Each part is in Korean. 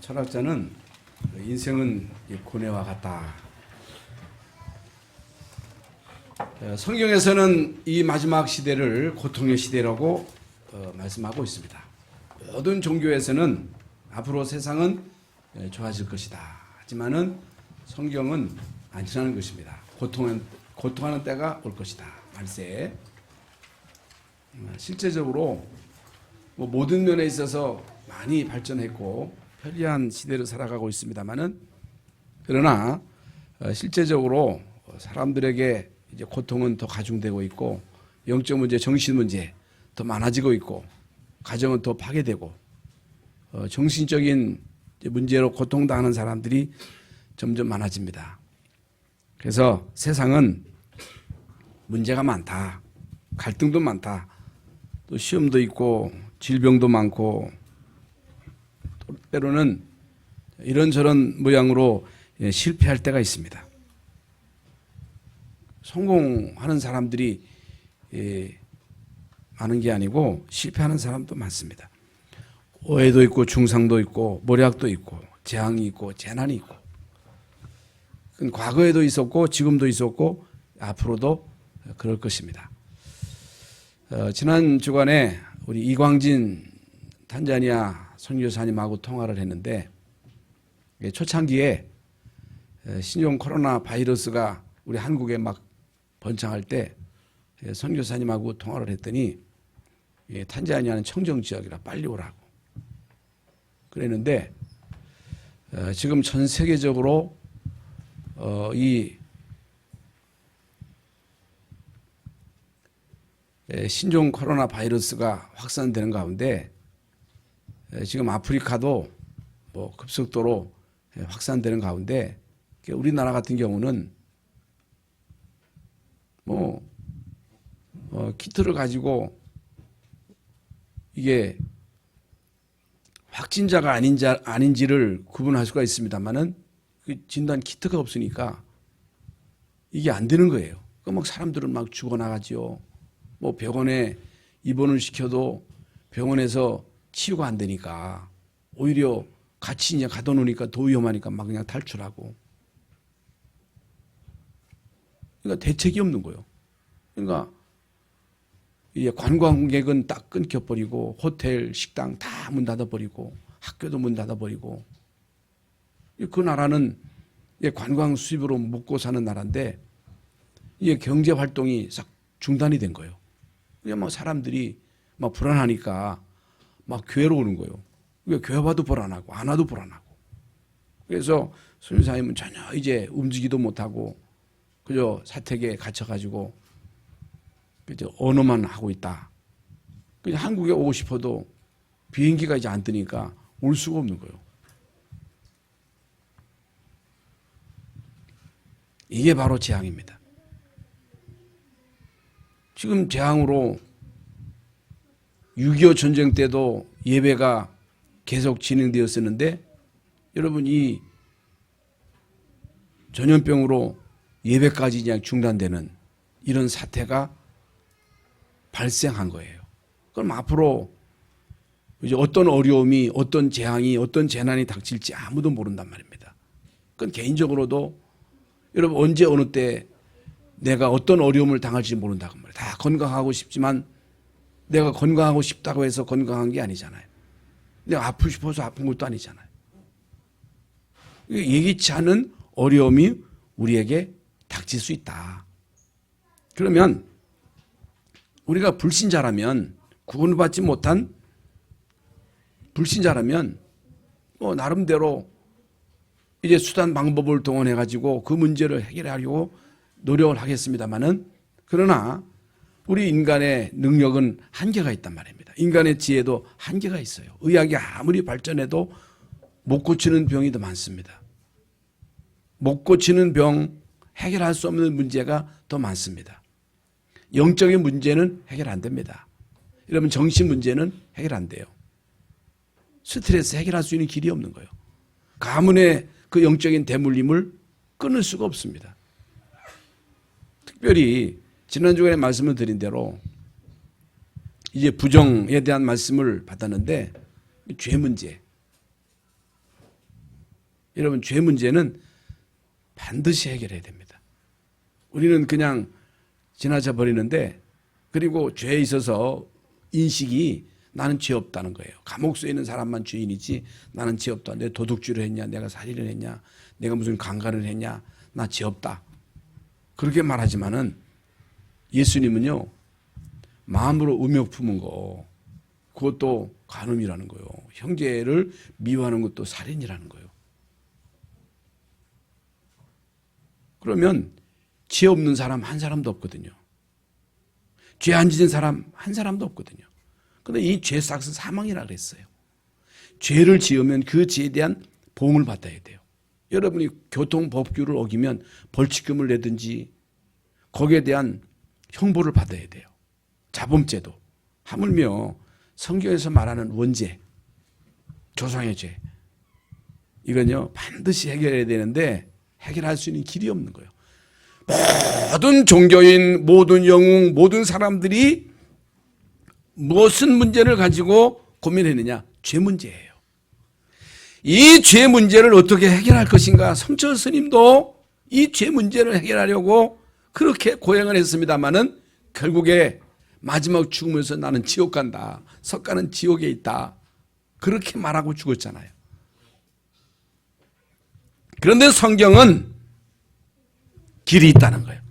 철학자는 인생은 고뇌와 같다. 성경에서는 이 마지막 시대를 고통의 시대라고 말씀하고 있습니다. 모든 종교에서는 앞으로 세상은 좋아질 것이다. 하지만은 성경은 안전한 것입니다. 고통하는 때가 올 것이다. 말세. 실제적으로 모든 면에 있어서 많이 발전했고 편리한 시대를 살아가고 있습니다만은 그러나 실제적으로 사람들에게 이제 고통은 더 가중되고 있고 영적 문제, 정신 문제 더 많아지고 있고 가정은 더 파괴되고 정신적인 문제로 고통당하는 사람들이 점점 많아집니다. 그래서 세상은 문제가 많다. 갈등도 많다. 또 시험도 있고 질병도 많고 때로는 이런저런 모양으로 실패할 때가 있습니다. 성공하는 사람들이 많은 게 아니고 실패하는 사람도 많습니다. 오해도 있고 중상도 있고 모략도 있고 재앙이 있고 재난이 있고 과거에도 있었고 지금도 있었고 앞으로도 그럴 것입니다. 지난 주간에 우리 이광진 탄자니아 선교사님하고 통화를 했는데 초창기에 신종 코로나 바이러스가 우리 한국에 막 번창할 때 선교사님하고 통화를 했더니 탄자니아는 청정 지역이라 빨리 오라고 그랬는데 지금 전 세계적으로 이 신종 코로나 바이러스가 확산되는 가운데 지금 아프리카도 급속도로 확산되는 가운데 우리나라 같은 경우는 키트를 가지고 이게 확진자가 아닌지를 구분할 수가 있습니다만은 그 진단 키트가 없으니까 이게 안 되는 거예요. 막 사람들은 막 죽어나가지요. 병원에 입원을 시켜도 병원에서 치유가 안 되니까 오히려 같이 이제 가둬놓으니까 더 위험하니까 막 그냥 탈출하고. 그러니까 대책이 없는 거예요. 그러니까 이제 관광객은 딱 끊겨버리고 호텔, 식당 다 문 닫아버리고 학교도 문 닫아버리고 그 나라는 관광 수입으로 먹고 사는 나라인데 이게 경제 활동이 싹 중단이 된 거예요. 그냥 사람들이 막 불안하니까 막 교회로 오는 거예요. 교회 와도 불안하고 안 와도 불안하고. 그래서 선교사님은 전혀 이제 움직이도 못하고 그저 사택에 갇혀가지고 그저 언어만 하고 있다. 그냥 한국에 오고 싶어도 비행기가 이제 안 뜨니까 올 수가 없는 거예요. 이게 바로 재앙입니다. 지금 재앙으로 6.25 전쟁 때도 예배가 계속 진행되었었는데 여러분 이 전염병으로 예배까지 그냥 중단되는 이런 사태가 발생한 거예요. 그럼 앞으로 이제 어떤 어려움이 어떤 재앙이 어떤 재난이 닥칠지 아무도 모른단 말입니다. 그건 개인적으로도 여러분 언제 어느 때 내가 어떤 어려움을 당할지 모른다고 말이에요. 다 건강하고 싶지만 내가 건강하고 싶다고 해서 건강한 게 아니잖아요. 내가 아프고 싶어서 아픈 것도 아니잖아요. 예기치 않은 어려움이 우리에게 닥칠 수 있다. 그러면 우리가 불신자라면 구원을 받지 못한 불신자라면 나름대로 이제 수단 방법을 동원해 가지고 그 문제를 해결하려고 노력을 하겠습니다만은 그러나 우리 인간의 능력은 한계가 있단 말입니다. 인간의 지혜도 한계가 있어요. 의학이 아무리 발전해도 못 고치는 병이 더 많습니다. 못 고치는 병, 해결할 수 없는 문제가 더 많습니다. 영적인 문제는 해결 안 됩니다. 여러분 정신 문제는 해결 안 돼요. 스트레스 해결할 수 있는 길이 없는 거예요. 가문의 그 영적인 대물림을 끊을 수가 없습니다. 특별히 지난 주간에 말씀을 드린 대로 이제 부정에 대한 말씀을 받았는데 죄 문제. 여러분, 죄 문제는 반드시 해결해야 됩니다. 우리는 그냥 지나쳐 버리는데, 그리고 죄에 있어서 인식이 나는 죄 없다는 거예요. 감옥소에 있는 사람만 죄인이지 나는 죄 없다. 내가 도둑질을 했냐, 내가 살인을 했냐, 내가 무슨 강간을 했냐, 나 죄 없다. 그렇게 말하지만은 예수님은요, 마음으로 음욕 품은 거, 그것도 간음이라는 거예요. 형제를 미워하는 것도 살인이라는 거예요. 그러면 죄 없는 사람 한 사람도 없거든요. 죄 안 지은 사람 한 사람도 없거든요. 그런데 이 죄 싹은 사망이라 그랬어요. 죄를 지으면 그 죄에 대한 보응을 받아야 돼요. 여러분이 교통법규를 어기면 벌칙금을 내든지 거기에 대한 형벌을 받아야 돼요. 자범죄도. 하물며 성경에서 말하는 원죄, 조상의 죄, 이건요 반드시 해결해야 되는데 해결할 수 있는 길이 없는 거예요. 모든 종교인, 모든 영웅, 모든 사람들이 무슨 문제를 가지고 고민했느냐? 죄 문제예요. 이 죄 문제를 어떻게 해결할 것인가? 성철 스님도 이 죄 문제를 해결하려고 그렇게 고행을 했습니다마는 결국에 마지막 죽으면서 나는 지옥 간다. 석가는 지옥에 있다. 그렇게 말하고 죽었잖아요. 그런데 성경은 길이 있다는 거예요.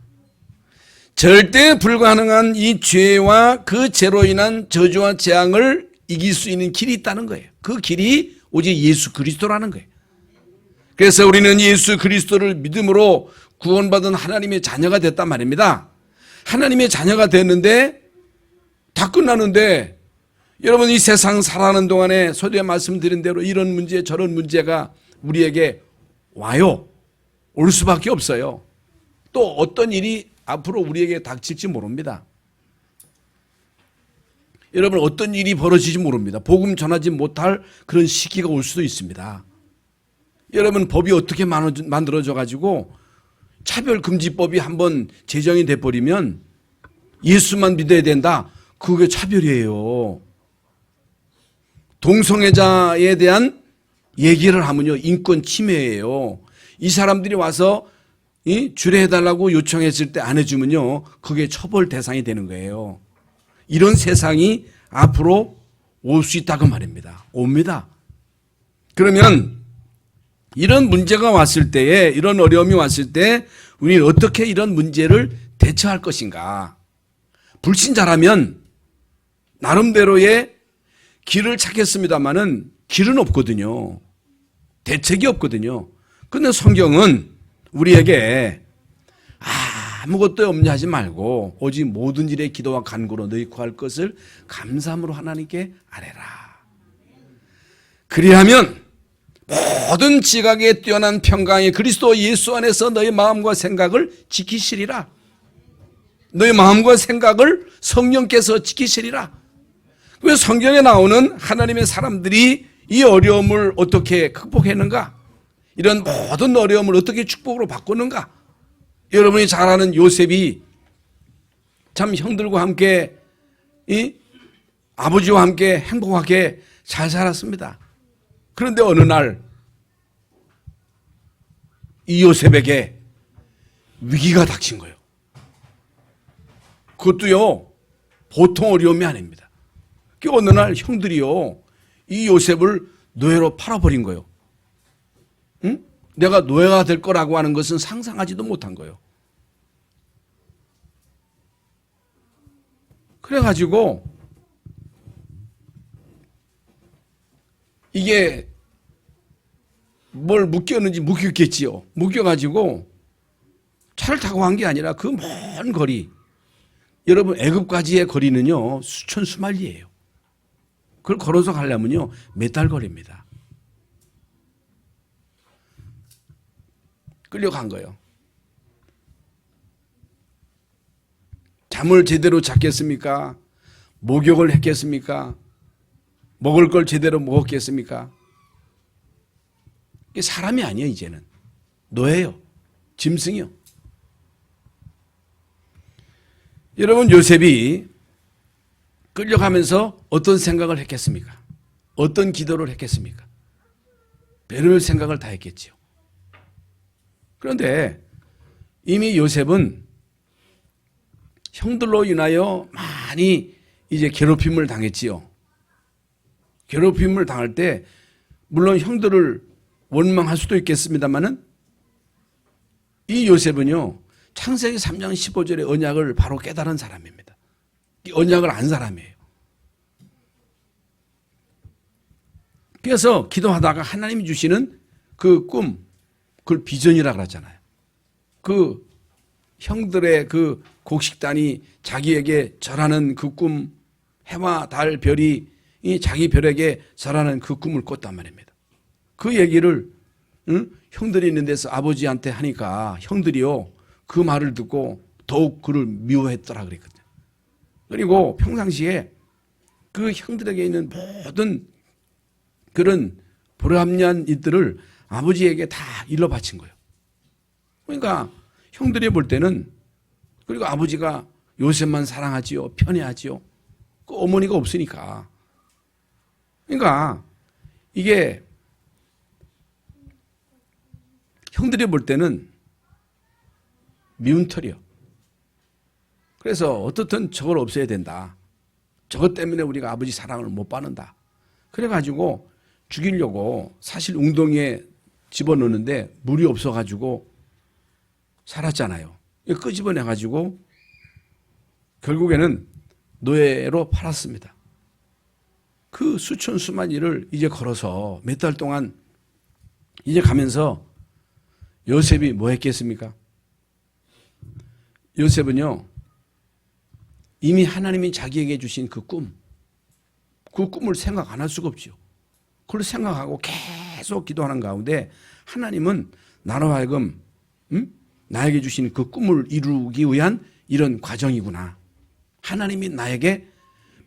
절대 불가능한 이 죄와 그 죄로 인한 저주와 재앙을 이길 수 있는 길이 있다는 거예요. 그 길이 오직 예수 그리스도라는 거예요. 그래서 우리는 예수 그리스도를 믿음으로 구원받은 하나님의 자녀가 됐단 말입니다. 하나님의 자녀가 됐는데 다 끝나는데 여러분 이 세상 살아가는 동안에 서두에 말씀드린 대로 이런 문제 저런 문제가 우리에게 와요. 올 수밖에 없어요. 또 어떤 일이 앞으로 우리에게 닥칠지 모릅니다. 여러분 어떤 일이 벌어질지 모릅니다. 복음 전하지 못할 그런 시기가 올 수도 있습니다. 여러분 법이 어떻게 만들어져 가지고 차별금지법이 한번 제정이 돼버리면 예수만 믿어야 된다. 그게 차별이에요. 동성애자에 대한 얘기를 하면요 인권 침해예요. 이 사람들이 와서 주례해달라고 요청했을 때 안 해주면요 그게 처벌 대상이 되는 거예요. 이런 세상이 앞으로 올 수 있다고 말입니다. 옵니다. 그러면 이런 문제가 왔을 때에 이런 어려움이 왔을 때 우리는 어떻게 이런 문제를 대처할 것인가. 불신자라면 나름대로의 길을 찾겠습니다마는 길은 없거든요. 대책이 없거든요. 그런데 성경은 우리에게 아무것도 없냐 하지 말고 오직 모든 일에 기도와 간구로 너희 구할 것을 감사함으로 하나님께 아뢰라. 그리하면 모든 지각에 뛰어난 평강의 그리스도 예수 안에서 너희 마음과 생각을 지키시리라. 너희 마음과 생각을 성령께서 지키시리라. 왜 성경에 나오는 하나님의 사람들이 이 어려움을 어떻게 극복했는가? 이런 모든 어려움을 어떻게 축복으로 바꾸는가? 여러분이 잘 아는 요셉이 참 형들과 함께 아버지와 함께 행복하게 잘 살았습니다. 그런데 어느 날 이 요셉에게 위기가 닥친 거예요. 그것도요 보통 어려움이 아닙니다. 어느 날 형들이요 이 요셉을 노예로 팔아버린 거예요. 응? 내가 노예가 될 거라고 하는 것은 상상하지도 못한 거예요. 그래가지고 이게 뭘 묶였는지 묶였겠지요. 묶여가지고 차를 타고 간 게 아니라 그 먼 거리, 여러분 애굽까지의 거리는요 수천 수마일이에요. 그걸 걸어서 가려면요 몇 달 거리입니다. 끌려간 거예요. 잠을 제대로 잤겠습니까? 목욕을 했겠습니까? 먹을 걸 제대로 먹었겠습니까? 이게 사람이 아니에요. 이제는 노예요. 짐승이요. 여러분 요셉이 끌려가면서 어떤 생각을 했겠습니까? 어떤 기도를 했겠습니까? 별별 생각을 다 했겠지요. 그런데 이미 요셉은 형들로 인하여 많이 이제 괴롭힘을 당했지요. 괴롭힘을 당할 때 물론 형들을 원망할 수도 있겠습니다만은 이 요셉은요, 창세기 3장 15절의 언약을 바로 깨달은 사람입니다. 이 언약을 안 사람이에요. 그래서 기도하다가 하나님이 주시는 그 꿈, 그걸 비전이라고 하잖아요. 그 형들의 그 곡식단이 자기에게 절하는 그 꿈, 해와 달, 별이 이 자기 별에게 절하는 그 꿈을 꿨단 말입니다. 그 얘기를 형들이 있는 데서 아버지한테 하니까 형들이요, 그 말을 듣고 더욱 그를 미워했더라 그랬거든요. 그리고 평상시에 그 형들에게 있는 모든 그런 불합리한 일들을 아버지에게 다 일러 바친 거예요. 그러니까 형들이 볼 때는, 그리고 아버지가 요셉만 사랑하지요, 편애하지요. 그 어머니가 없으니까. 그러니까 이게 형들이 볼 때는 미운 털이요. 그래서 어떻든 저걸 없애야 된다. 저것 때문에 우리가 아버지 사랑을 못 받는다. 그래가지고 죽이려고 사실 웅덩이에 집어넣는데 물이 없어가지고 살았잖아요. 끄집어내가지고 결국에는 노예로 팔았습니다. 그 수천 수만리를 이제 걸어서 몇 달 동안 이제 가면서 요셉이 뭐 했겠습니까? 요셉은요, 이미 하나님이 자기에게 주신 그 꿈을 생각 안 할 수가 없죠. 그걸 생각하고 계속 기도하는 가운데 하나님은 나로 하여금 나에게 주신 그 꿈을 이루기 위한 이런 과정이구나. 하나님이 나에게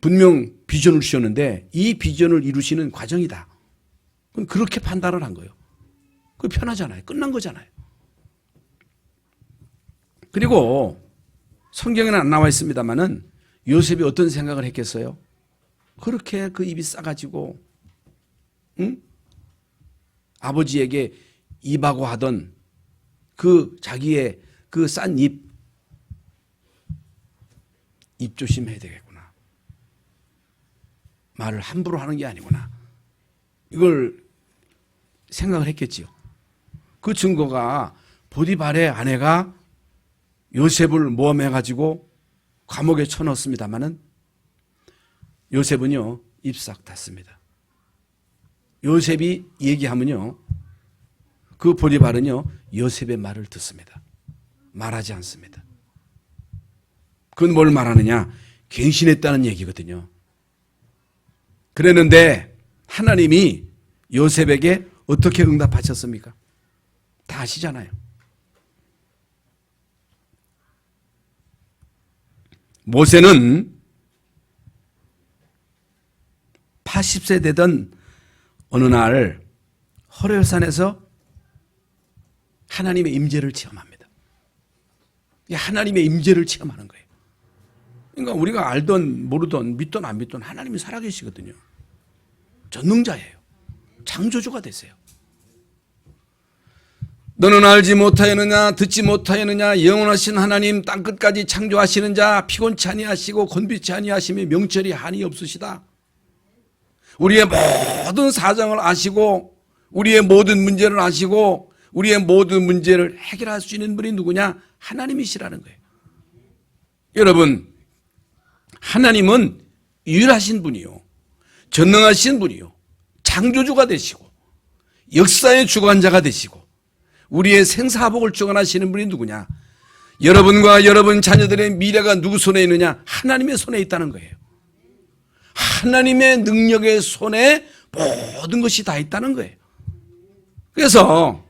분명 비전을 주셨는데 이 비전을 이루시는 과정이다. 그럼 그렇게 판단을 한 거예요. 그게 편하잖아요. 끝난 거잖아요. 그리고 성경에는 안 나와 있습니다만은 요셉이 어떤 생각을 했겠어요? 그렇게 그 입이 싸가지고 아버지에게 입하고 하던 그 자기의 그 싼 입 조심해야 되겠구나. 말을 함부로 하는 게 아니구나. 이걸 생각을 했겠지요. 그 증거가 보디발의 아내가 요셉을 모함해가지고 감옥에 쳐넣었습니다마는 요셉은요, 입싹 닫습니다. 요셉이 얘기하면요, 그 보디발은요, 요셉의 말을 듣습니다. 말하지 않습니다. 그건 뭘 말하느냐? 갱신했다는 얘기거든요. 그랬는데 하나님이 요셉에게 어떻게 응답하셨습니까? 다 아시잖아요. 모세는 80세 되던 어느 날 호렙산에서 하나님의 임재를 체험합니다. 하나님의 임재를 체험하는 거예요. 그러니까 우리가 알던 모르던 믿던 안 믿던 하나님이 살아계시거든요. 전능자예요. 창조주가 되세요. 너는 알지 못하였느냐 듣지 못하였느냐 영원하신 하나님 땅끝까지 창조하시는 자 피곤치 아니하시고 곤비치 아니하시며 명철이 한이 없으시다. 우리의 모든 사정을 아시고 우리의 모든 문제를 아시고 우리의 모든 문제를 해결할 수 있는 분이 누구냐? 하나님이시라는 거예요. 여러분, 하나님은 유일하신 분이요, 전능하신 분이요, 창조주가 되시고 역사의 주관자가 되시고 우리의 생사복을 주관하시는 분이 누구냐? 여러분과 여러분 자녀들의 미래가 누구 손에 있느냐? 하나님의 손에 있다는 거예요. 하나님의 능력의 손에 모든 것이 다 있다는 거예요. 그래서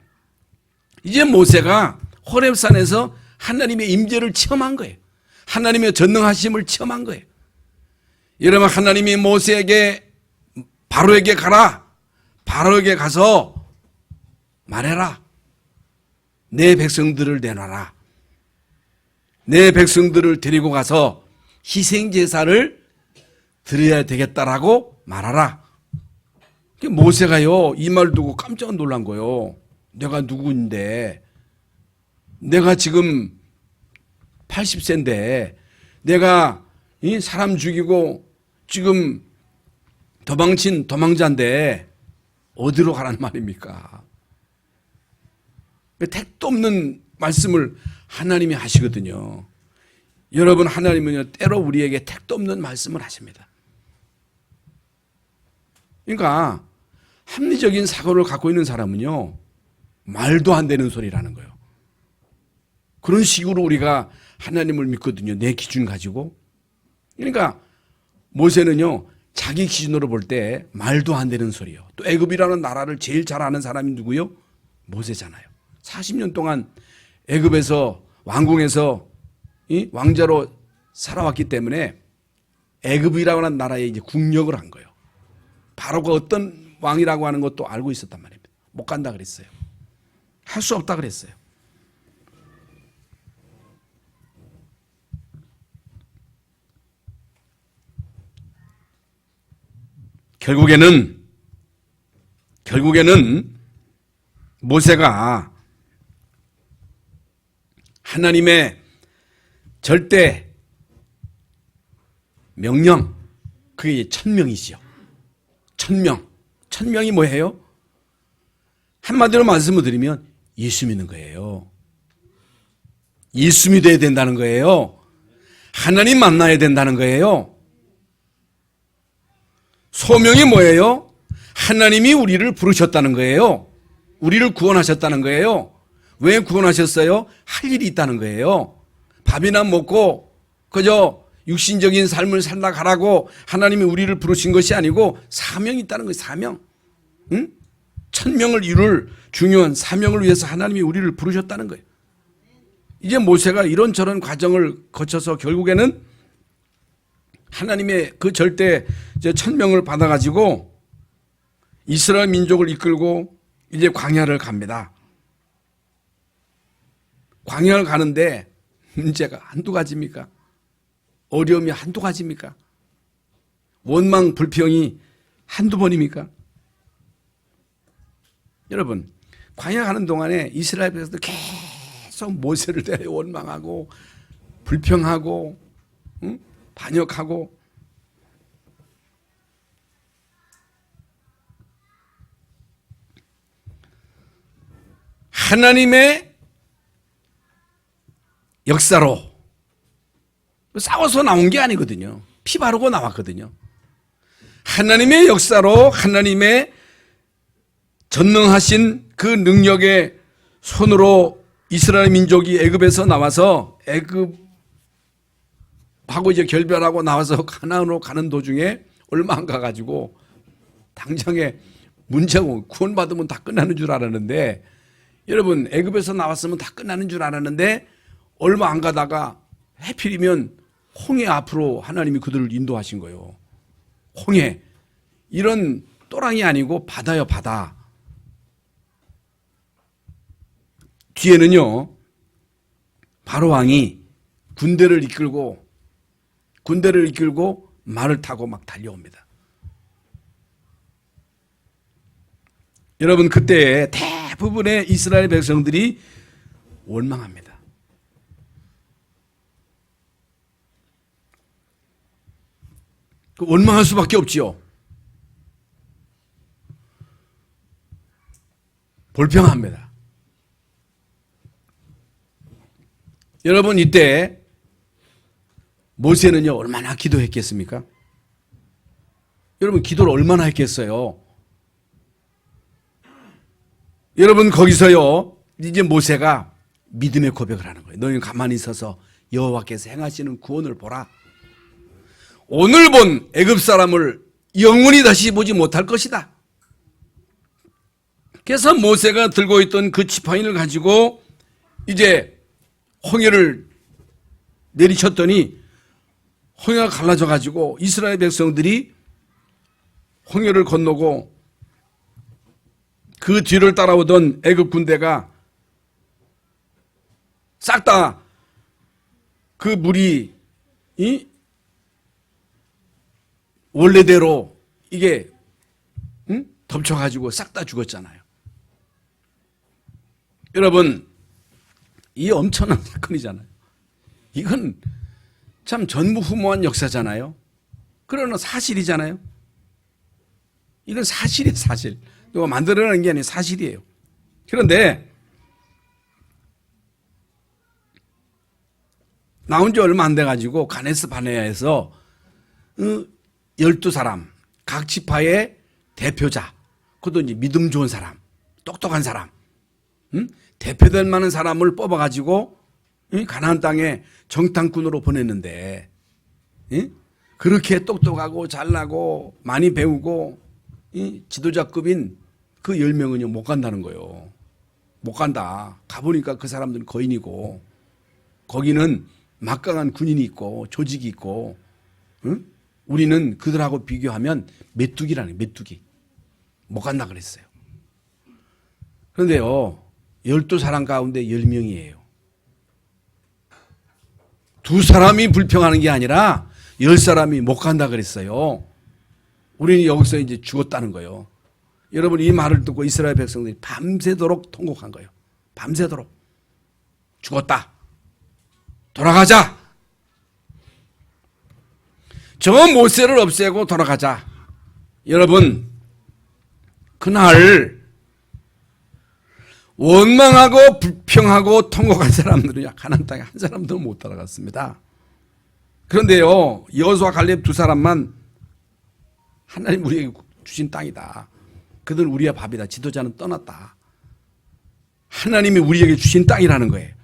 이제 모세가 호렙산에서 하나님의 임재를 체험한 거예요. 하나님의 전능하심을 체험한 거예요. 여러분, 하나님이 모세에게 바로에게 가라. 바로에게 가서 말해라. 내 백성들을 내놔라. 내 백성들을 데리고 가서 희생제사를 드려야 되겠다라고 말하라. 모세가요, 이 말 두고 깜짝 놀란 거예요. 내가 누구인데, 내가 지금 80세인데, 내가 이 사람 죽이고 지금 도망친 도망자인데, 어디로 가라는 말입니까? 택도 없는 말씀을 하나님이 하시거든요. 여러분, 하나님은요, 때로 우리에게 택도 없는 말씀을 하십니다. 그러니까 합리적인 사고를 갖고 있는 사람은요, 말도 안 되는 소리라는 거예요. 그런 식으로 우리가 하나님을 믿거든요. 내 기준 가지고. 그러니까 모세는요, 자기 기준으로 볼 때 말도 안 되는 소리요. 또 애굽이라는 나라를 제일 잘 아는 사람이 누구요? 모세잖아요. 40년 동안 애굽에서 왕궁에서 이 왕자로 살아왔기 때문에 애굽이라고 하는 나라에 이제 국력을 한 거예요. 바로가 어떤 왕이라고 하는 것도 알고 있었단 말입니다. 못 간다 그랬어요. 할 수 없다 그랬어요. 결국에는 모세가 하나님의 절대 명령, 그게 천명이지요. 천명이 뭐예요? 한마디로 말씀을 드리면 예수 믿는 거예요. 예수 믿어야 된다는 거예요. 하나님 만나야 된다는 거예요. 소명이 뭐예요? 하나님이 우리를 부르셨다는 거예요. 우리를 구원하셨다는 거예요. 왜 구원하셨어요? 할 일이 있다는 거예요. 밥이나 먹고 그저 육신적인 삶을 살다 가라고 하나님이 우리를 부르신 것이 아니고 사명이 있다는 거예요. 사명. 응? 천명을 이룰 중요한 사명을 위해서 하나님이 우리를 부르셨다는 거예요. 이제 모세가 이런저런 과정을 거쳐서 결국에는 하나님의 그 절대 천명을 받아가지고 이스라엘 민족을 이끌고 이제 광야를 갑니다. 광야를 가는데 문제가 한두 가지입니까? 어려움이 한두 가지입니까? 원망 불평이 한두 번입니까? 여러분, 광야 가는 동안에 이스라엘 백성들 계속 모세를 대하여 원망하고 불평하고 응? 반역하고 하나님의 역사로 싸워서 나온 게 아니거든요. 피 바르고 나왔거든요. 하나님의 역사로 하나님의 전능하신 그 능력의 손으로 이스라엘 민족이 애굽에서 나와서 애굽하고 이제 결별하고 나와서 가나안으로 가는 도중에 얼마 안 가가지고 당장에 문제가 구원받으면 다 끝나는 줄 알았는데 여러분 애굽에서 나왔으면 다 끝나는 줄 알았는데 얼마 안 가다가 해필이면 홍해 앞으로 하나님이 그들을 인도하신 거예요. 홍해. 이런 또랑이 아니고 바다요, 바다. 뒤에는요, 바로 왕이 군대를 이끌고 말을 타고 막 달려옵니다. 여러분, 그때 대부분의 이스라엘 백성들이 원망합니다. 원망할 수밖에 없지요. 불평합니다. 여러분 이때 모세는요 얼마나 기도했겠습니까? 여러분 기도를 얼마나 했겠어요? 여러분 거기서요 이제 모세가 믿음의 고백을 하는 거예요. 너희는 가만히 있어서 여호와께서 행하시는 구원을 보라. 오늘 본 애굽 사람을 영원히 다시 보지 못할 것이다. 그래서 모세가 들고 있던 그 지팡이를 가지고 이제 홍해를 내리쳤더니 홍해가 갈라져 가지고 이스라엘 백성들이 홍해를 건너고 그 뒤를 따라오던 애굽 군대가 싹 다 그 물이 원래대로 이게 덮쳐가지고 싹 다 죽었잖아요. 여러분, 이 엄청난 사건이잖아요. 이건 참 전무후무한 역사잖아요. 그러나 사실이잖아요. 이건 사실이에요, 사실. 누가 만들어내는 게 아니라 사실이에요. 그런데 나온 지 얼마 안 돼가지고 가네스 바네아에서 12사람, 각 지파의 대표자, 그것도 이제 믿음 좋은 사람, 똑똑한 사람, 대표될 만한 사람을 뽑아가지고 가나안 땅에 정탐꾼으로 보냈는데, 그렇게 똑똑하고 잘나고 많이 배우고 지도자급인 그 10명은요 못 간다는 거예요. 못 간다. 가보니까 그 사람들은 거인이고, 거기는 막강한 군인이 있고 조직이 있고, 우리는 그들하고 비교하면 메뚜기라는 거예요. 메뚜기. 못 간다 그랬어요. 그런데요 12사람 가운데 10명이에요. 2사람이 불평하는 게 아니라 10사람이 못 간다 그랬어요. 우리는 여기서 이제 죽었다는 거예요. 여러분, 이 말을 듣고 이스라엘 백성들이 밤새도록 통곡한 거예요. 밤새도록. 죽었다. 돌아가자. 저 모세를 없애고 돌아가자. 여러분, 그날 원망하고 불평하고 통곡한 사람들은 가나안 땅에 한 사람도 못 따라갔습니다. 그런데요 여호수아 갈렙 2사람만 하나님 우리에게 주신 땅이다. 그들은 우리의 밥이다. 지도자는 떠났다. 하나님이 우리에게 주신 땅이라는 거예요.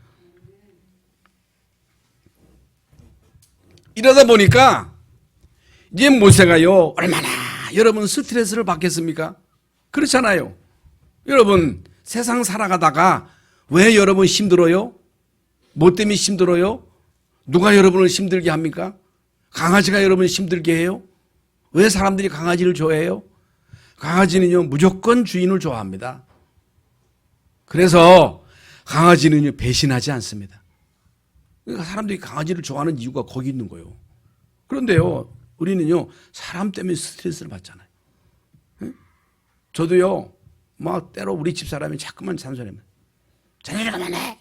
이러다 보니까 이제 모세가요 얼마나 여러분 스트레스를 받겠습니까? 그렇잖아요. 여러분 세상 살아가다가 왜 여러분 힘들어요? 뭐 때문에 힘들어요? 누가 여러분을 힘들게 합니까? 강아지가 여러분을 힘들게 해요? 왜 사람들이 강아지를 좋아해요? 강아지는요 무조건 주인을 좋아합니다. 그래서 강아지는요 배신하지 않습니다. 그러니까 사람들이 강아지를 좋아하는 이유가 거기 있는 거예요. 그런데요 우리는요 사람 때문에 스트레스를 받잖아요. 저도요 막 때로 우리 집 사람이 자꾸만 잔소리하면 잔소리 그만해.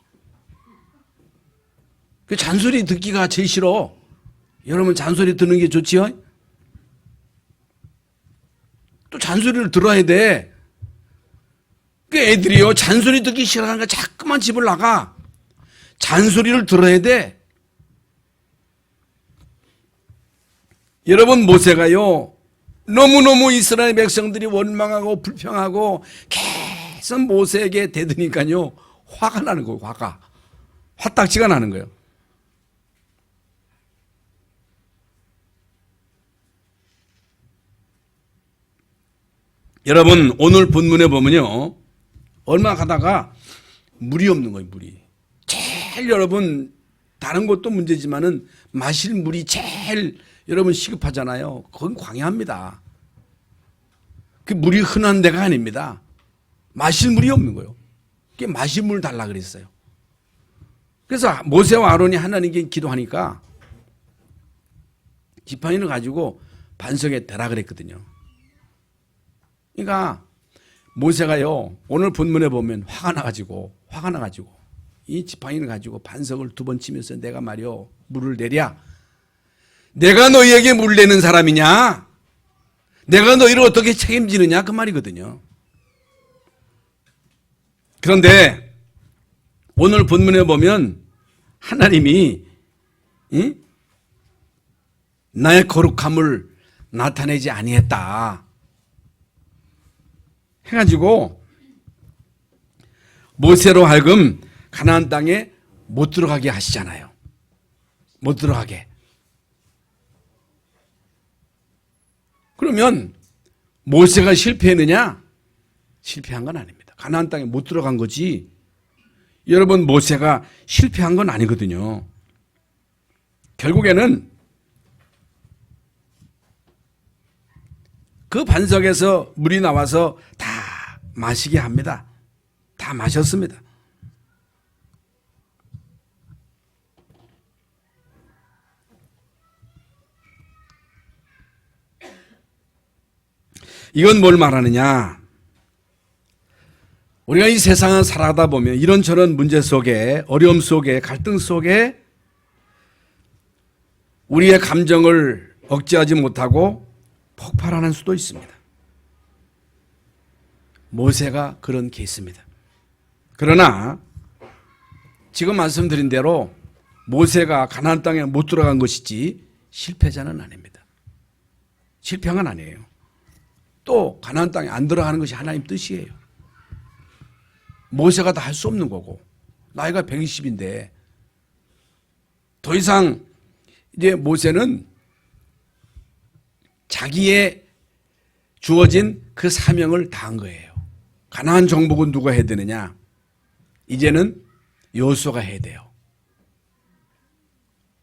그 잔소리 듣기가 제일 싫어. 여러분 잔소리 듣는 게 좋지요? 또 잔소리를 들어야 돼. 그 애들이요 잔소리 듣기 싫어하니까 자꾸만 집을 나가. 잔소리를 들어야 돼. 여러분 모세가요 너무너무 이스라엘 백성들이 원망하고 불평하고 계속 모세에게 대드니까요 화가 나는 거예요. 화딱지가 나는 거예요. 여러분 오늘 본문에 보면요 얼마 가다가 물이 없는 거예요. 물이 제일 여러분 다른 것도 문제지만은 마실 물이 제일 여러분 시급하잖아요. 그건 광야입니다. 그 물이 흔한 데가 아닙니다. 마실 물이 없는 거예요. 그게 마실 물 달라 그랬어요. 그래서 모세와 아론이 하나님께 기도하니까 지팡이를 가지고 반석에 대라 그랬거든요. 그러니까 모세가요 오늘 본문에 보면 화가 나가지고 이 지팡이를 가지고 반석을 2번 치면서 내가 말이요 물을 내랴. 내가 너희에게 물 내는 사람이냐? 내가 너희를 어떻게 책임지느냐? 그 말이거든요. 그런데 오늘 본문에 보면 하나님이 나의 거룩함을 나타내지 아니했다 해가지고 모세로 하여금 가나안 땅에 못 들어가게 하시잖아요. 못 들어가게. 그러면 모세가 실패했느냐? 실패한 건 아닙니다. 가나안 땅에 못 들어간 거지. 여러분 모세가 실패한 건 아니거든요. 결국에는 그 반석에서 물이 나와서 다 마시게 합니다. 다 마셨습니다. 이건 뭘 말하느냐? 우리가 이 세상을 살아가다 보면 이런저런 문제 속에, 어려움 속에, 갈등 속에 우리의 감정을 억제하지 못하고 폭발하는 수도 있습니다. 모세가 그런 케이스입니다. 그러나 지금 말씀드린 대로 모세가 가나안 땅에 못 들어간 것이지 실패자는 아닙니다. 실패한 건 아니에요. 또 가나안 땅에 안 들어가는 것이 하나님 뜻이에요. 모세가 다 할 수 없는 거고 나이가 120인데 더 이상 이제 모세는 자기의 주어진 그 사명을 다한 거예요. 가나안 정복은 누가 해야 되느냐? 이제는 여호수아가 해야 돼요.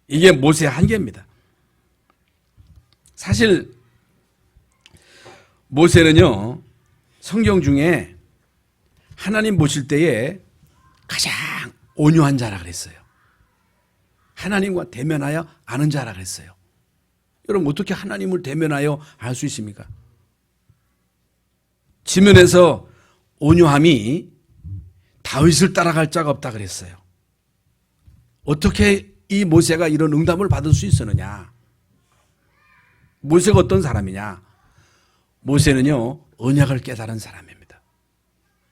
이게 모세의 한계입니다. 사실 모세는요, 성경 중에 하나님 모실 때에 가장 온유한 자라 그랬어요. 하나님과 대면하여 아는 자라 그랬어요. 여러분 어떻게 하나님을 대면하여 알 수 있습니까? 지면에서 온유함이 다윗을 따라갈 자가 없다 그랬어요. 어떻게 이 모세가 이런 응답을 받을 수 있었느냐? 모세가 어떤 사람이냐? 모세는요, 언약을 깨달은 사람입니다.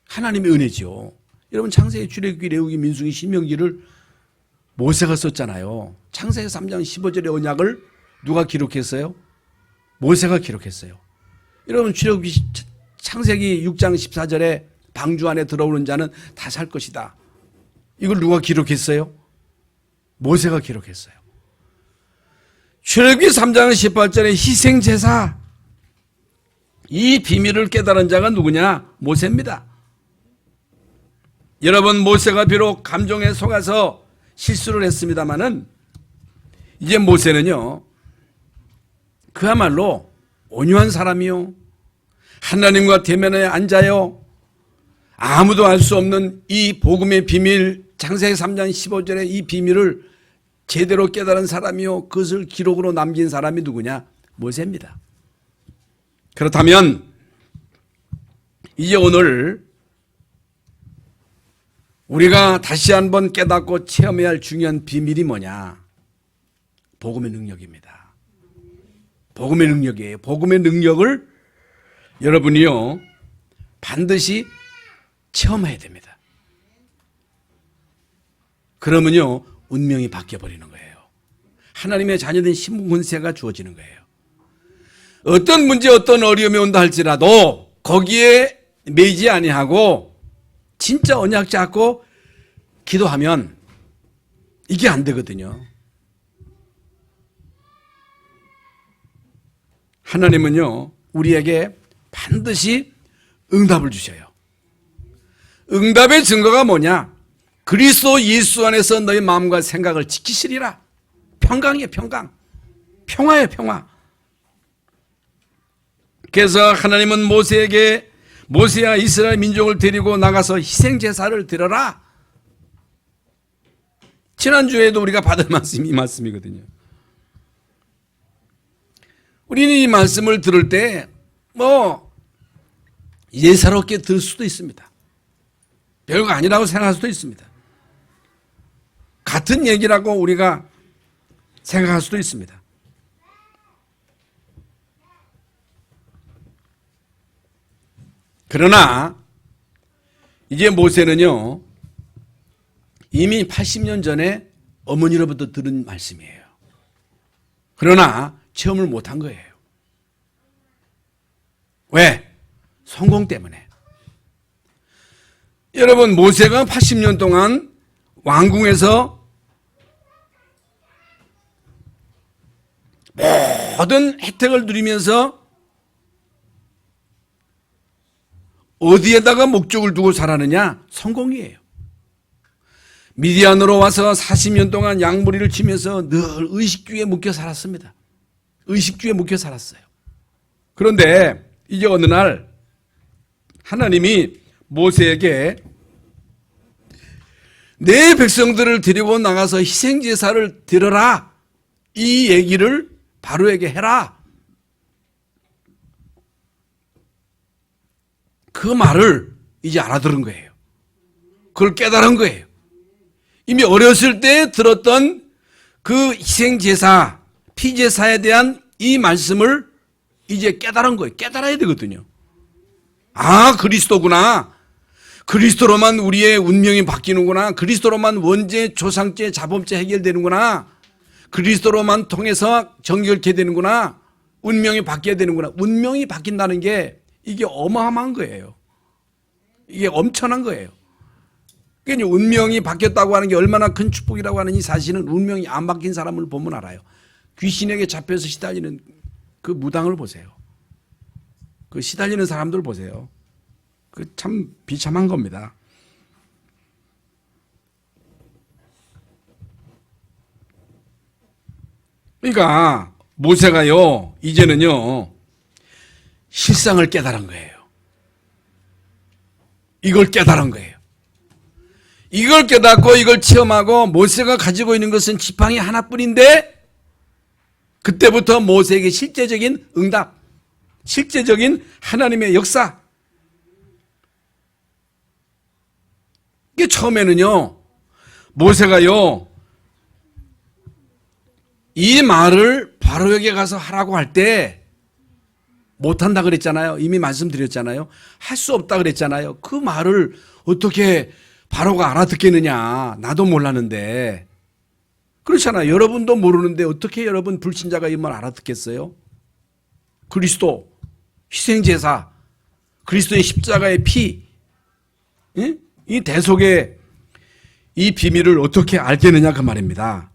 하나님의 은혜죠. 여러분 창세기, 출애굽기, 레위기, 민수기, 신명기를 모세가 썼잖아요. 창세기 3장 15절의 언약을 누가 기록했어요? 모세가 기록했어요. 여러분 출애굽기, 창세기 6장 14절에 방주 안에 들어오는 자는 다 살 것이다. 이걸 누가 기록했어요? 모세가 기록했어요. 출애굽기 3장 18절에 희생제사, 이 비밀을 깨달은 자가 누구냐? 모세입니다. 여러분 모세가 비록 감정에 속아서 실수를 했습니다마는 이제 모세는요, 그야말로 온유한 사람이요, 하나님과 대면에 앉아요, 아무도 알 수 없는 이 복음의 비밀, 창세기 3장 15절의 이 비밀을 제대로 깨달은 사람이요, 그것을 기록으로 남긴 사람이 누구냐? 모세입니다. 그렇다면 이제 오늘 우리가 다시 한번 깨닫고 체험해야 할 중요한 비밀이 뭐냐? 복음의 능력입니다. 복음의 능력이에요. 복음의 능력을 여러분이요, 반드시 체험해야 됩니다. 그러면요, 운명이 바뀌어버리는 거예요. 하나님의 자녀된 신분 권세가 주어지는 거예요. 어떤 문제, 어떤 어려움이 온다 할지라도 거기에 매이지 아니하고 진짜 언약 잡고 기도하면 이게 안 되거든요. 하나님은요, 우리에게 반드시 응답을 주셔요. 응답의 증거가 뭐냐? 그리스도 예수 안에서 너희 마음과 생각을 지키시리라. 평강이에요, 평강. 평화예요, 평화. 그래서 하나님은 모세에게, 모세야 이스라엘 민족을 데리고 나가서 희생제사를 드려라. 지난주에도 우리가 받은 말씀이 이 말씀이거든요. 우리는 이 말씀을 들을 때 예사롭게 들을 수도 있습니다. 별거 아니라고 생각할 수도 있습니다. 같은 얘기라고 우리가 생각할 수도 있습니다. 그러나 이제 모세는요, 이미 80년 전에 어머니로부터 들은 말씀이에요. 그러나 체험을 못한 거예요. 왜? 성공 때문에. 여러분 모세가 80년 동안 왕궁에서 모든 혜택을 누리면서 어디에다가 목적을 두고 살았느냐? 성공이에요. 미디안으로 와서 40년 동안 양무리를 치면서 늘 의식주에 묶여 살았습니다. 의식주에 묶여 살았어요. 그런데 이제 어느 날 하나님이 모세에게 내 백성들을 데리고 나가서 희생제사를 드려라, 이 얘기를 바로에게 해라. 그 말을 이제 알아들은 거예요. 그걸 깨달은 거예요. 이미 어렸을 때 들었던 그 희생제사, 피제사에 대한 이 말씀을 이제 깨달은 거예요. 깨달아야 되거든요. 아, 그리스도구나. 그리스도로만 우리의 운명이 바뀌는구나. 그리스도로만 원죄, 조상죄, 자범죄 해결되는구나. 그리스도로만 통해서 정결케 되는구나. 운명이 바뀌어야 되는구나. 운명이 바뀐다는 게 이게 어마어마한 거예요. 이게 엄청난 거예요. 그러니까 운명이 바뀌었다고 하는 게 얼마나 큰 축복이라고 하는 이 사실은 운명이 안 바뀐 사람을 보면 알아요. 귀신에게 잡혀서 시달리는 그 무당을 보세요. 그 시달리는 사람들 보세요. 그 참 비참한 겁니다. 그러니까 모세가요, 이제는요, 실상을 깨달은 거예요. 이걸 깨달은 거예요. 이걸 깨닫고 이걸 체험하고 모세가 가지고 있는 것은 지팡이 하나뿐인데 그때부터 모세에게 실제적인 응답, 실제적인 하나님의 역사. 이게 처음에는요, 모세가요, 이 말을 바로에게 가서 하라고 할 때 못한다 그랬잖아요. 이미 말씀드렸잖아요. 할 수 없다 그랬잖아요. 그 말을 어떻게 바로가 알아듣겠느냐. 나도 몰랐는데. 그렇잖아요. 여러분도 모르는데 어떻게 여러분 불신자가 이 말 알아듣겠어요? 그리스도, 희생제사, 그리스도의 십자가의 피, 이 대속의 이 비밀을 어떻게 알겠느냐 그 말입니다.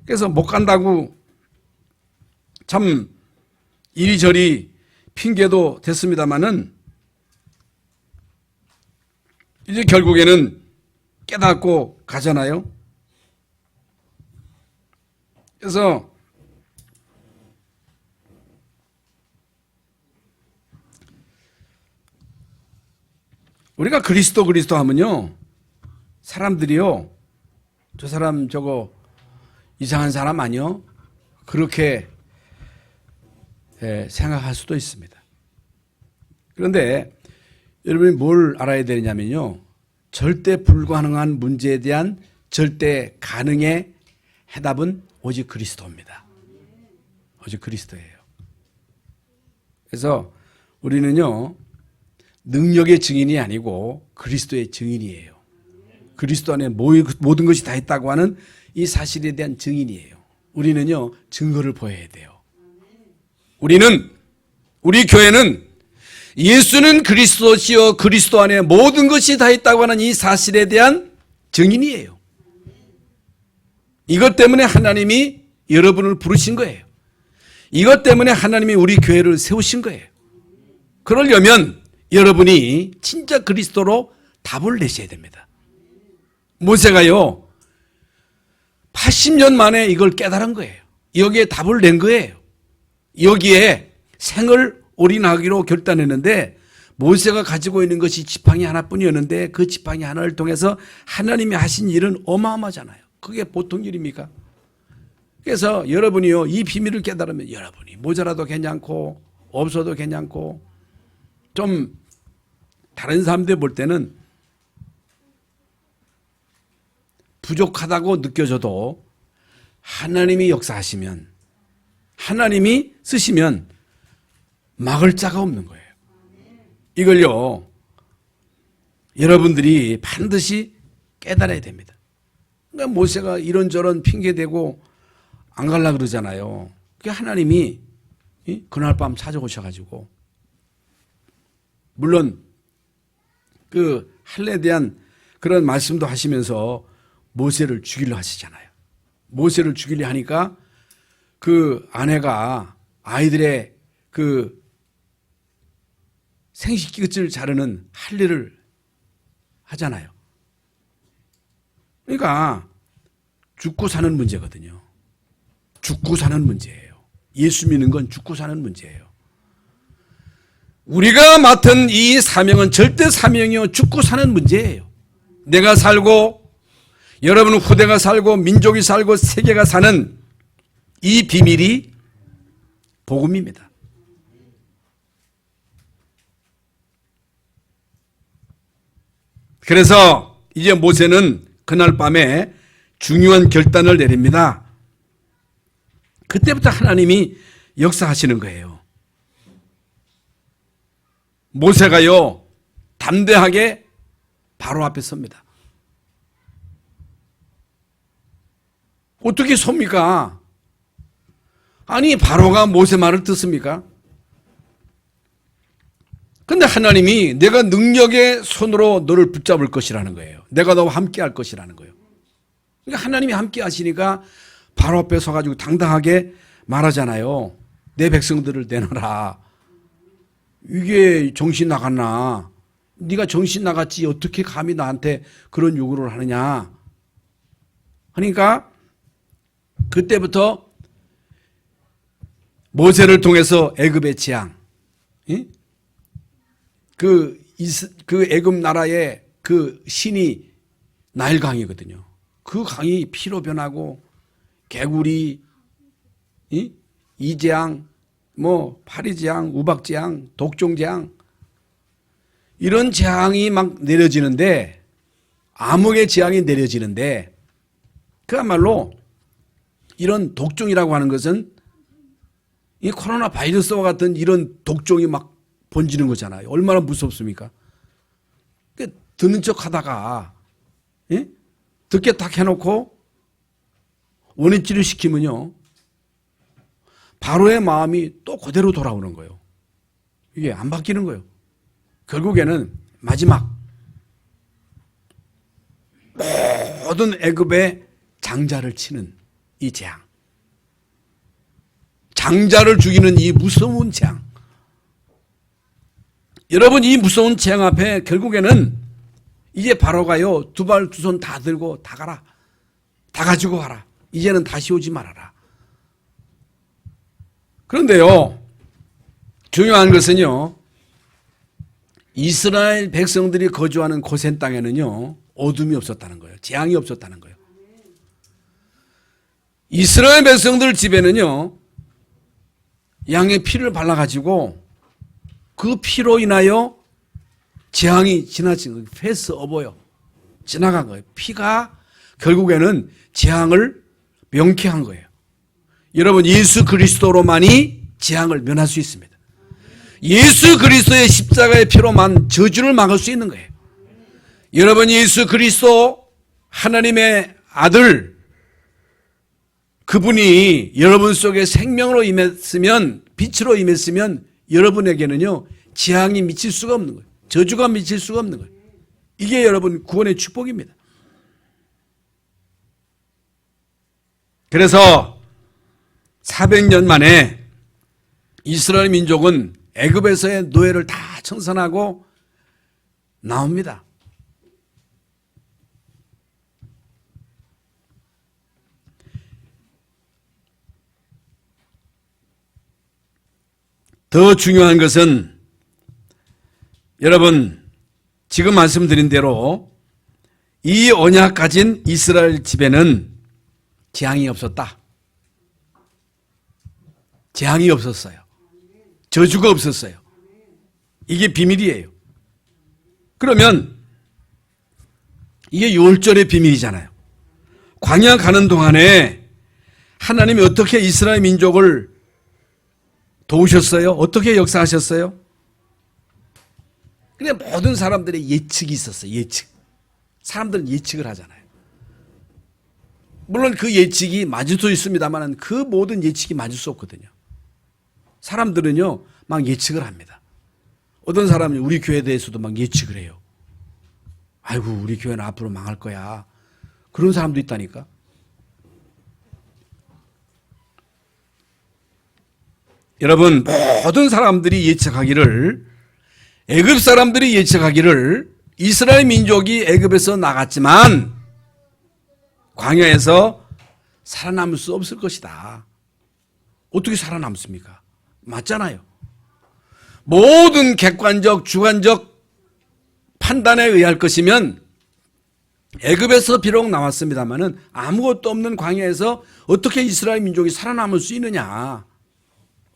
그래서 못 간다고 참 이리저리 핑계도 됐습니다마는 이제 결국에는 깨닫고 가잖아요. 그래서 우리가 그리스도 하면요, 사람들이요, 저 사람 저거 이상한 사람 아니요? 그렇게 생각할 수도 있습니다. 그런데 여러분이 뭘 알아야 되냐면요, 절대 불가능한 문제에 대한 절대 가능의 해답은 오직 그리스도입니다. 오직 그리스도예요. 그래서 우리는요, 능력의 증인이 아니고 그리스도의 증인이에요. 그리스도 안에 모든 것이 다 있다고 하는 이 사실에 대한 증인이에요. 우리는요, 증거를 보여야 돼요. 우리 교회는 예수는 그리스도시요 그리스도 안에 모든 것이 다 있다고 하는 이 사실에 대한 증인이에요. 이것 때문에 하나님이 여러분을 부르신 거예요. 이것 때문에 하나님이 우리 교회를 세우신 거예요. 그러려면 여러분이 진짜 그리스도로 답을 내셔야 됩니다. 모세가요, 80년 만에 이걸 깨달은 거예요. 여기에 답을 낸 거예요. 여기에 생을 올인하기로 결단했는데 모세가 가지고 있는 것이 지팡이 하나뿐이었는데 그 지팡이 하나를 통해서 하나님이 하신 일은 어마어마하잖아요. 그게 보통 일입니까? 그래서 여러분이요, 이 비밀을 깨달으면 여러분이 모자라도 괜찮고 없어도 괜찮고 좀 다른 사람들 볼 때는 부족하다고 느껴져도 하나님이 역사하시면, 하나님이 쓰시면 막을 자가 없는 거예요. 이걸요, 여러분들이 반드시 깨달아야 됩니다. 그러니까 모세가 이런저런 핑계대고 안 가려고 그러잖아요. 그게 하나님이 그날 밤 찾아오셔가지고, 물론 그 할례에 대한 그런 말씀도 하시면서 모세를 죽이려 하시잖아요. 모세를 죽이려 하니까 그 아내가 아이들의 그 생식기끝을 자르는 할례를 하잖아요. 그러니까 죽고 사는 문제거든요. 죽고 사는 문제예요. 예수 믿는 건 죽고 사는 문제예요. 우리가 맡은 이 사명은 절대 사명이요, 죽고 사는 문제예요. 내가 살고 여러분 후대가 살고 민족이 살고 세계가 사는 이 비밀이 복음입니다. 그래서 이제 모세는 그날 밤에 중요한 결단을 내립니다. 그때부터 하나님이 역사하시는 거예요. 모세가요, 담대하게 바로 앞에 섭니다. 어떻게 섭니까? 아니, 바로가 모세 말을 듣습니까? 근데 하나님이 내가 능력의 손으로 너를 붙잡을 것이라는 거예요. 내가 너와 함께 할 것이라는 거예요. 그러니까 하나님이 함께 하시니까 바로 앞에 서가지고 당당하게 말하잖아요. 내 백성들을 내놔라. 이게 정신 나갔나? 네가 정신 나갔지 어떻게 감히 나한테 그런 요구를 하느냐? 그러니까 그때부터 모세를 통해서 애굽의 재앙, 그 애굽 나라의 그 신이 나일강이거든요. 그 강이 피로 변하고 개구리, 이재앙, 파리재앙, 우박재앙, 독종재앙 이런 재앙이 막 내려지는데, 암흑의 재앙이 내려지는데, 그야말로 이런 독종이라고 하는 것은 이 코로나 바이러스와 같은 이런 독종이 막 번지는 거잖아요. 얼마나 무섭습니까? 듣는 척 하다가, 듣게 딱 해놓고 원인치료 시키면요, 바로의 마음이 또 그대로 돌아오는 거예요. 이게 안 바뀌는 거예요. 결국에는 마지막 모든 애굽의 장자를 치는 이 재앙, 장자를 죽이는 이 무서운 재앙. 여러분, 이 무서운 재앙 앞에 결국에는 이제 바로가요, 두 발 두 손 다 들고 다 가라, 다 가지고 가라, 이제는 다시 오지 말아라. 그런데요, 중요한 것은요, 이스라엘 백성들이 거주하는 고센 땅에는요, 어둠이 없었다는 거예요. 재앙이 없었다는 거예요. 이스라엘 백성들 집에는요, 양의 피를 발라가지고 그 피로 인하여 재앙이 지나친 거예요. 패스 어버요. 지나간 거예요. 피가 결국에는 재앙을 명쾌한 거예요. 여러분, 예수 그리스도로만이 재앙을 면할 수 있습니다. 예수 그리스도의 십자가의 피로만 저주를 막을 수 있는 거예요. 여러분, 예수 그리스도 하나님의 아들, 그분이 여러분 속에 생명으로 임했으면, 빛으로 임했으면 여러분에게는요, 재앙이 미칠 수가 없는 거예요. 저주가 미칠 수가 없는 거예요. 이게 여러분 구원의 축복입니다. 그래서 400년 만에 이스라엘 민족은 애굽에서의 노예를 다 청산하고 나옵니다. 더 중요한 것은 여러분, 지금 말씀드린 대로 이 언약 가진 이스라엘 집에는 재앙이 없었다. 재앙이 없었어요. 저주가 없었어요. 이게 비밀이에요. 그러면 이게 율절의 비밀이잖아요. 광야 가는 동안에 하나님이 어떻게 이스라엘 민족을 도우셨어요? 어떻게 역사하셨어요? 그냥 모든 사람들의 예측이 있었어요. 예측. 사람들은 예측을 하잖아요. 물론 그 예측이 맞을 수 있습니다만 그 모든 예측이 맞을 수 없거든요. 사람들은요, 막 예측을 합니다. 어떤 사람은 우리 교회에 대해서도 막 예측을 해요. 아이고, 우리 교회는 앞으로 망할 거야. 그런 사람도 있다니까. 여러분, 모든 사람들이 예측하기를, 애굽 사람들이 예측하기를 이스라엘 민족이 애굽에서 나갔지만 광야에서 살아남을 수 없을 것이다. 어떻게 살아남습니까? 맞잖아요. 모든 객관적, 주관적 판단에 의할 것이면 애굽에서 비록 나왔습니다마는 아무것도 없는 광야에서 어떻게 이스라엘 민족이 살아남을 수 있느냐.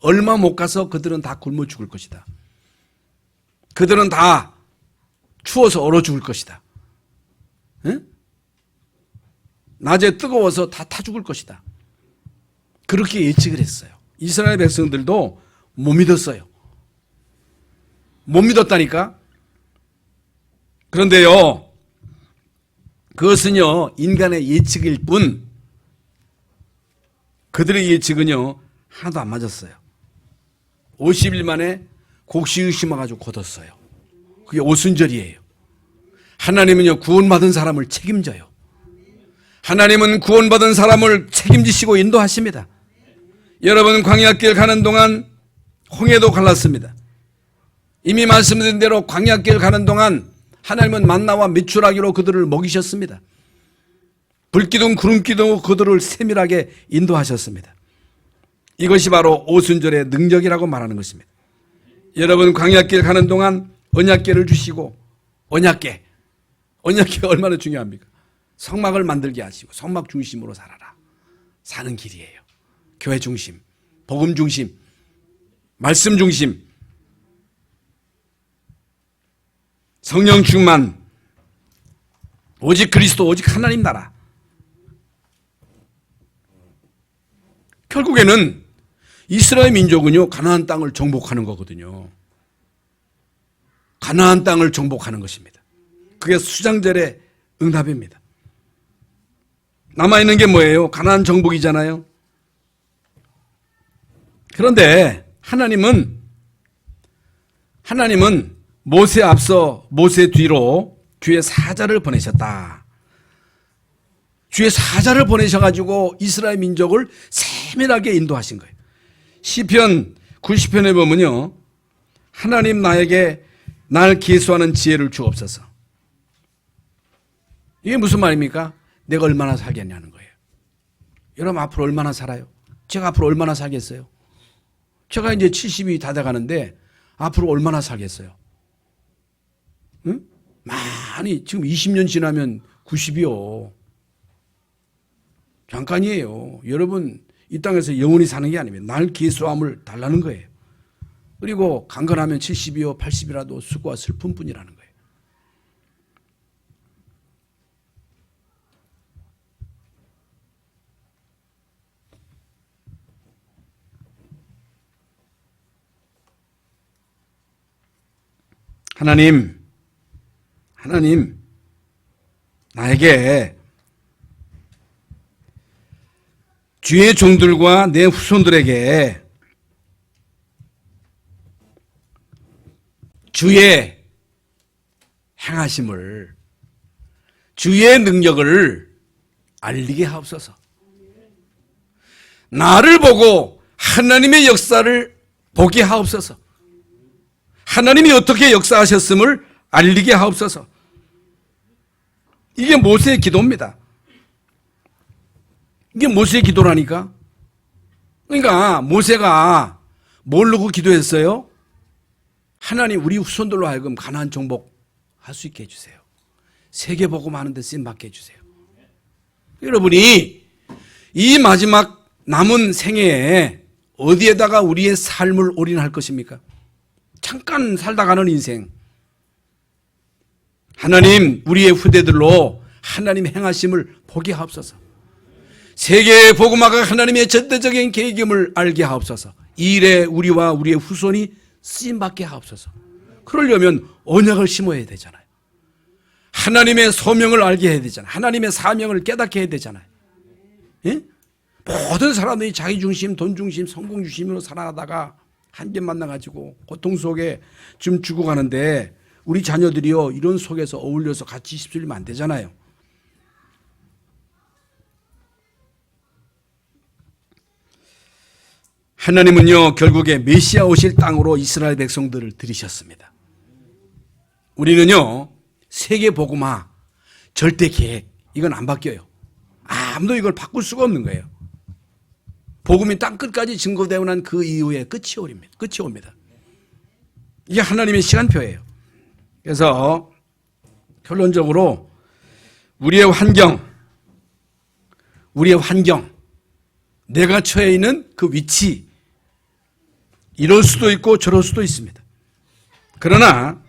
얼마 못 가서 그들은 다 굶어 죽을 것이다. 그들은 다 추워서 얼어 죽을 것이다. 응? 낮에 뜨거워서 다 타 죽을 것이다. 그렇게 예측을 했어요. 이스라엘 백성들도 못 믿었어요. 못 믿었다니까. 그런데요, 그것은요 인간의 예측일 뿐 그들의 예측은요 하나도 안 맞았어요. 50일 만에 곡식을 심어가지고 거뒀어요. 그게 오순절이에요. 하나님은요 구원받은 사람을 책임져요. 하나님은 구원받은 사람을 책임지시고 인도하십니다. 여러분 광야길 가는 동안 홍해도 갈랐습니다. 이미 말씀드린 대로 광야길 가는 동안 하나님은 만나와 메추라기로 그들을 먹이셨습니다. 불기둥 구름기둥으로 그들을 세밀하게 인도하셨습니다. 이것이 바로 오순절의 능력이라고 말하는 것입니다. 여러분 광야길 가는 동안 언약궤를 주시고 언약궤 얼마나 중요합니까? 성막을 만들게 하시고 성막 중심으로 살아라. 사는 길이에요. 교회 중심, 복음 중심, 말씀 중심, 성령 충만, 오직 그리스도, 오직 하나님 나라. 결국에는 이스라엘 민족은요 가나안 땅을 정복하는 거거든요. 가나안 땅을 정복하는 것입니다. 그게 수장절의 응답입니다. 남아있는 게 뭐예요? 가나안 정복이잖아요. 그런데 하나님은 모세 앞서 모세 뒤로 주의 사자를 보내셨다. 주의 사자를 보내셔가지고 이스라엘 민족을 세밀하게 인도하신 거예요. 시편 90편에 보면요. 하나님 나에게 날 계수하는 지혜를 주옵소서. 이게 무슨 말입니까? 내가 얼마나 살겠냐는 거예요. 여러분 앞으로 얼마나 살아요? 제가 앞으로 얼마나 살겠어요? 제가 이제 70이 다 돼가는데 앞으로 얼마나 살겠어요? 응? 많이 지금 20년 지나면 90이요. 잠깐이에요. 여러분 이 땅에서 영원히 사는 게 아니면 날 계수함을 달라는 거예요. 그리고 강건하면 70이요 80이라도 수고와 슬픔뿐이라는 거예요. 하나님 나에게 주의 종들과 내 후손들에게 주의 행하심을, 주의 능력을 알리게 하옵소서. 나를 보고 하나님의 역사를 보게 하옵소서. 하나님이 어떻게 역사하셨음을 알리게 하옵소서. 이게 모세의 기도입니다. 이게 모세의 기도라니까. 그러니까 모세가 뭘 놓고 기도했어요? 하나님 우리 후손들로 하여금 가나안 정복할 수 있게 해주세요. 세계 복음 하는 데 쓰임받게 해주세요. 여러분이 이 마지막 남은 생애에 어디에다가 우리의 삶을 올인할 것입니까? 잠깐 살다 가는 인생. 하나님 우리의 후대들로 하나님 행하심을 보게 하옵소서. 세계의 복음화가 하나님의 절대적인 계획임을 알게 하옵소서. 이 일에 우리와 우리의 후손이 쓰임받게 하옵소서. 그러려면 언약을 심어야 되잖아요. 하나님의 소명을 알게 해야 되잖아요. 하나님의 사명을 깨닫게 해야 되잖아요. 예? 모든 사람들이 자기 중심, 돈 중심, 성공 중심으로 살아가다가 한계 만나가지고 고통 속에 좀 죽어가는데 우리 자녀들이요 이런 속에서 어울려서 같이 휩쓸리면 안 되잖아요. 하나님은요 결국에 메시아 오실 땅으로 이스라엘 백성들을 들이셨습니다. 우리는요 세계 복음화 절대 계획 이건 안 바뀌어요. 아무도 이걸 바꿀 수가 없는 거예요. 복음이 땅 끝까지 증거되고 난 그 이후에 끝이 옵니다. 이게 하나님의 시간표예요. 그래서 결론적으로 우리의 환경, 내가 처해 있는 그 위치, 이럴 수도 있고 저럴 수도 있습니다. 그러나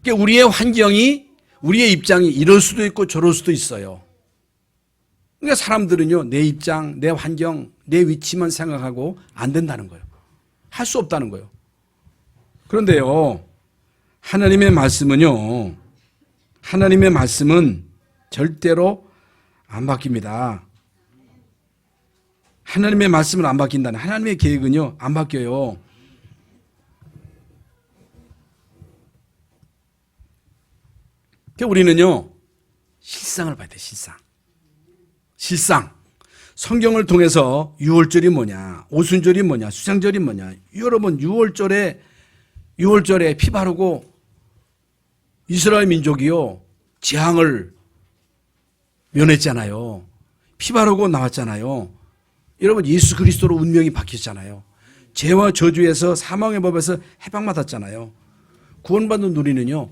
우리의 환경이 우리의 입장이 이럴 수도 있고 저럴 수도 있어요. 그러니까 사람들은요, 내 입장, 내 환경, 내 위치만 생각하고 안 된다는 거예요. 할 수 없다는 거예요. 그런데요, 하나님의 말씀은요, 하나님의 말씀은 절대로 안 바뀝니다. 하나님의 말씀은 안 바뀐다는, 하나님의 계획은요, 안 바뀌어요. 그러니까 우리는요, 실상을 봐야 돼, 실상. 실상. 성경을 통해서 유월절이 뭐냐, 오순절이 뭐냐, 수장절이 뭐냐. 여러분, 유월절에 피 바르고 이스라엘 민족이요, 재앙을 면했잖아요. 피 바르고 나왔잖아요. 여러분, 예수 그리스도로 운명이 바뀌었잖아요. 죄와 저주에서 사망의 법에서 해방받았잖아요. 구원받는 우리는요,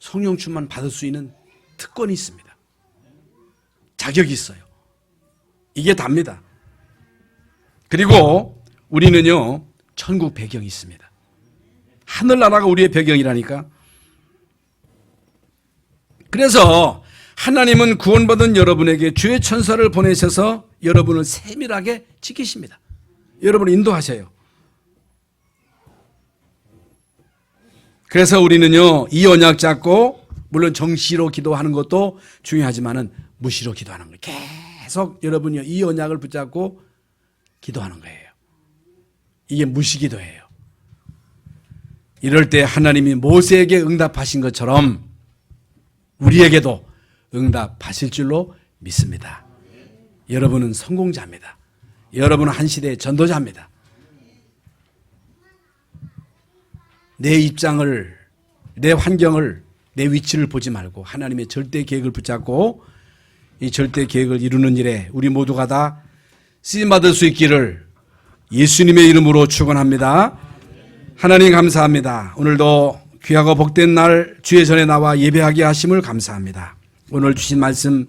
성령 충만 받을 수 있는 특권이 있습니다. 자격이 있어요. 이게 답니다. 그리고 우리는요, 천국 배경이 있습니다. 하늘나라가 우리의 배경이라니까. 그래서 하나님은 구원받은 여러분에게 주의 천사를 보내셔서 여러분을 세밀하게 지키십니다. 여러분을 인도하셔요. 그래서 우리는요, 이 언약 잡고, 물론 정시로 기도하는 것도 중요하지만은 무시로 기도하는 거예요. 계속 여러분이요, 이 언약을 붙잡고 기도하는 거예요. 이게 무시 기도예요. 이럴 때 하나님이 모세에게 응답하신 것처럼 우리에게도 응답하실 줄로 믿습니다. 여러분은 성공자입니다. 여러분은 한 시대의 전도자입니다. 내 입장을, 내 환경을, 내 위치를 보지 말고 하나님의 절대 계획을 붙잡고 이 절대 계획을 이루는 일에 우리 모두가 다 쓰임받을 수 있기를 예수님의 이름으로 축원합니다. 하나님 감사합니다. 오늘도 귀하고 복된 날 주의 전에 나와 예배하게 하심을 감사합니다. 오늘 주신 말씀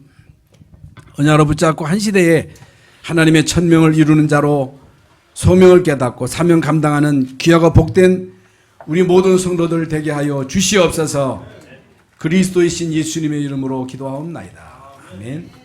언약으로 붙잡고 한 시대에 하나님의 천명을 이루는 자로 소명을 깨닫고 사명 감당하는 귀하고 복된 우리 모든 성도들 되게 하여 주시옵소서. 그리스도이신 예수님의 이름으로 기도하옵나이다. 아멘.